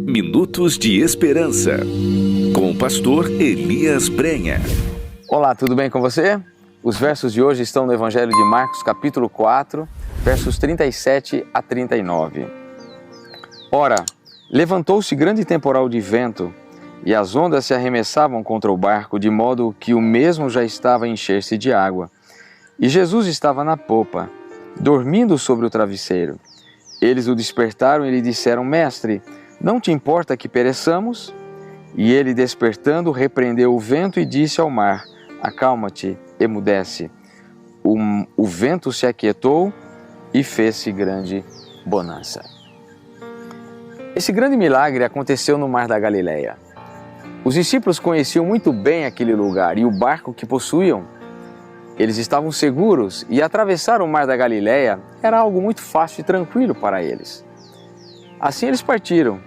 Minutos de Esperança, com o pastor Elias Brenha. Olá, tudo bem com você? Os versos de hoje estão no Evangelho de Marcos, capítulo 4, versos 37 a 39. Ora, levantou-se grande temporal de vento, e as ondas se arremessavam contra o barco, de modo que o mesmo já estava a encher-se de água. E Jesus estava na popa, dormindo sobre o travesseiro. Eles o despertaram e lhe disseram: Mestre, não te importa que pereçamos? E ele, despertando, repreendeu o vento e disse ao mar: Acalma-te, emudece. O vento se aquietou e fez-se grande bonança. Esse grande milagre aconteceu no Mar da Galileia. Os discípulos conheciam muito bem aquele lugar e o barco que possuíam. Eles estavam seguros e atravessar o Mar da Galileia era algo muito fácil e tranquilo para eles. Assim eles partiram.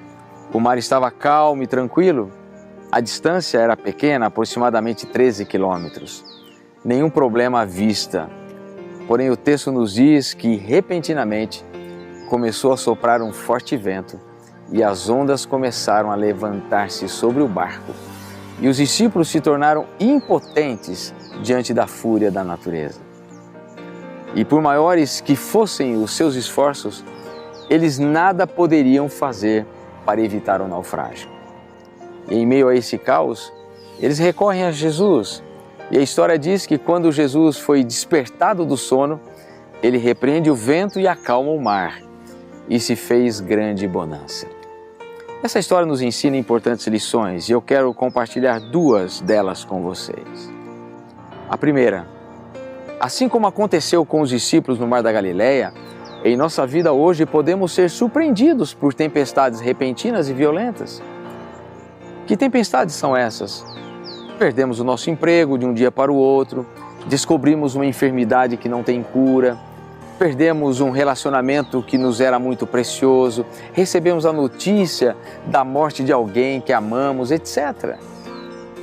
O mar estava calmo e tranquilo. A distância era pequena, aproximadamente 13 quilômetros. Nenhum problema à vista. Porém, o texto nos diz que, repentinamente, começou a soprar um forte vento e as ondas começaram a levantar-se sobre o barco. E os discípulos se tornaram impotentes diante da fúria da natureza. E por maiores que fossem os seus esforços, eles nada poderiam fazer para evitar o naufrágio. E em meio a esse caos, eles recorrem a Jesus. E a história diz que quando Jesus foi despertado do sono, ele repreende o vento e acalma o mar, e se fez grande bonança. Essa história nos ensina importantes lições e eu quero compartilhar duas delas com vocês. A primeira: assim como aconteceu com os discípulos no Mar da Galileia, em nossa vida hoje podemos ser surpreendidos por tempestades repentinas e violentas. Que tempestades são essas? Perdemos o nosso emprego de um dia para o outro, descobrimos uma enfermidade que não tem cura, perdemos um relacionamento que nos era muito precioso, recebemos a notícia da morte de alguém que amamos, etc.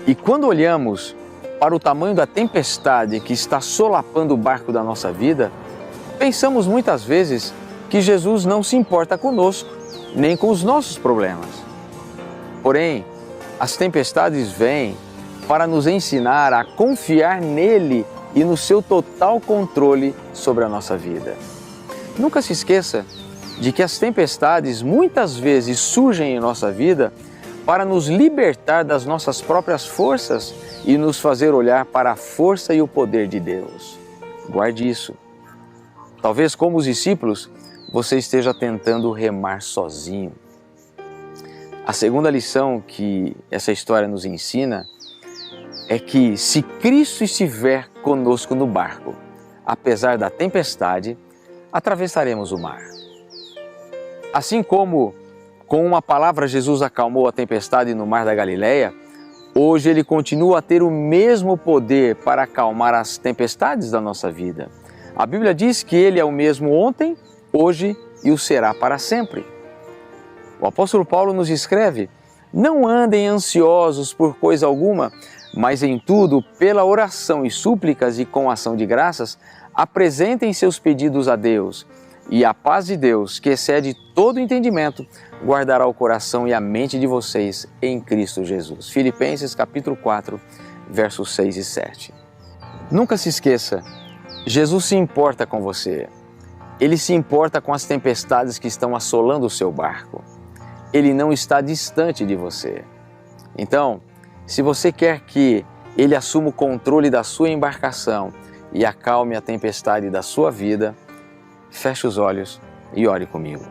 E quando olhamos para o tamanho da tempestade que está solapando o barco da nossa vida, pensamos muitas vezes que Jesus não se importa conosco, nem com os nossos problemas. Porém, as tempestades vêm para nos ensinar a confiar nele e no seu total controle sobre a nossa vida. Nunca se esqueça de que as tempestades muitas vezes surgem em nossa vida para nos libertar das nossas próprias forças e nos fazer olhar para a força e o poder de Deus. Guarde isso. Talvez, como os discípulos, você esteja tentando remar sozinho. A segunda lição que essa história nos ensina é que, se Cristo estiver conosco no barco, apesar da tempestade, atravessaremos o mar. Assim como com uma palavra Jesus acalmou a tempestade no Mar da Galileia, hoje Ele continua a ter o mesmo poder para acalmar as tempestades da nossa vida. A Bíblia diz que Ele é o mesmo ontem, hoje e o será para sempre. O apóstolo Paulo nos escreve: não andem ansiosos por coisa alguma, mas em tudo, pela oração e súplicas e com ação de graças, apresentem seus pedidos a Deus. E a paz de Deus, que excede todo entendimento, guardará o coração e a mente de vocês em Cristo Jesus. Filipenses capítulo 4, versos 6 e 7. Nunca se esqueça, Jesus se importa com você. Ele se importa com as tempestades que estão assolando o seu barco. Ele não está distante de você. Então, se você quer que Ele assuma o controle da sua embarcação e acalme a tempestade da sua vida, feche os olhos e ore comigo.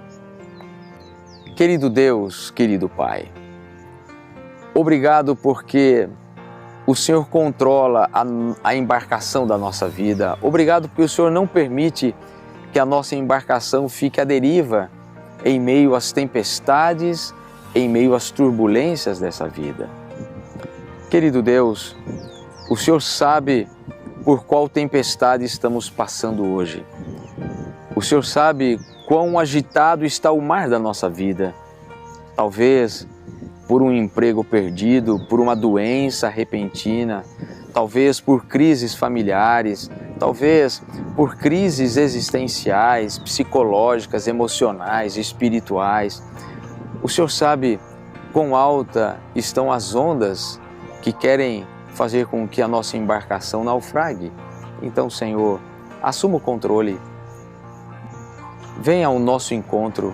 Querido Deus, querido Pai, obrigado porque o Senhor controla a embarcação da nossa vida. Obrigado porque o Senhor não permite que a nossa embarcação fique à deriva em meio às tempestades, em meio às turbulências dessa vida. Querido Deus, o Senhor sabe por qual tempestade estamos passando hoje. O Senhor sabe quão agitado está o mar da nossa vida. Talvez por um emprego perdido, por uma doença repentina, talvez por crises familiares, talvez por crises existenciais, psicológicas, emocionais, espirituais. O Senhor sabe quão alta estão as ondas que querem fazer com que a nossa embarcação naufrague. Então, Senhor, assuma o controle, venha ao nosso encontro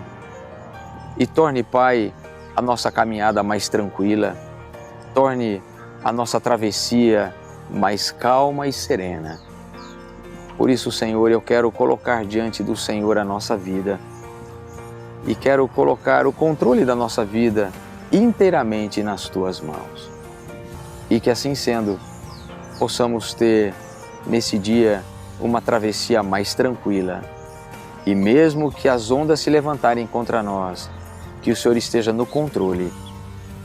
e torne, Pai, a nossa caminhada mais tranquila, torne a nossa travessia mais calma e serena. Por isso, Senhor, eu quero colocar diante do Senhor a nossa vida e quero colocar o controle da nossa vida inteiramente nas Tuas mãos. E que assim sendo, possamos ter nesse dia uma travessia mais tranquila. E mesmo que as ondas se levantarem contra nós, que o Senhor esteja no controle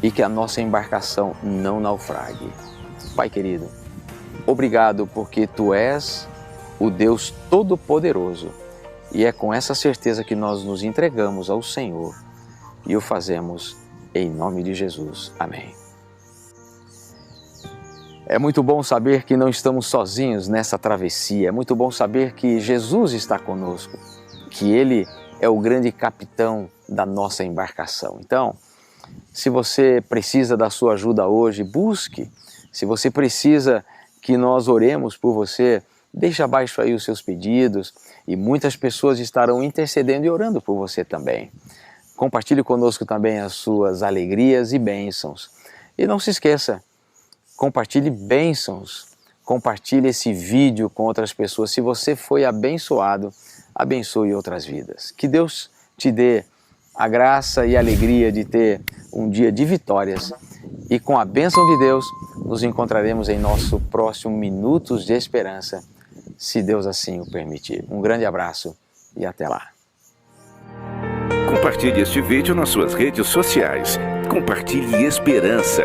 e que a nossa embarcação não naufrague. Pai querido, obrigado porque Tu és o Deus Todo-Poderoso e é com essa certeza que nós nos entregamos ao Senhor e o fazemos em nome de Jesus. Amém. É muito bom saber que não estamos sozinhos nessa travessia, é muito bom saber que Jesus está conosco, que Ele é o grande capitão da nossa embarcação. Então, se você precisa da sua ajuda hoje, busque. Se você precisa que nós oremos por você, deixe abaixo aí os seus pedidos e muitas pessoas estarão intercedendo e orando por você também. Compartilhe conosco também as suas alegrias e bênçãos. E não se esqueça, compartilhe bênçãos, compartilhe esse vídeo com outras pessoas. Se você foi abençoado, abençoe outras vidas. Que Deus te dê a graça e a alegria de ter um dia de vitórias. E com a bênção de Deus, nos encontraremos em nosso próximo Minutos de Esperança, se Deus assim o permitir. Um grande abraço e até lá. Compartilhe este vídeo nas suas redes sociais. Compartilhe esperança.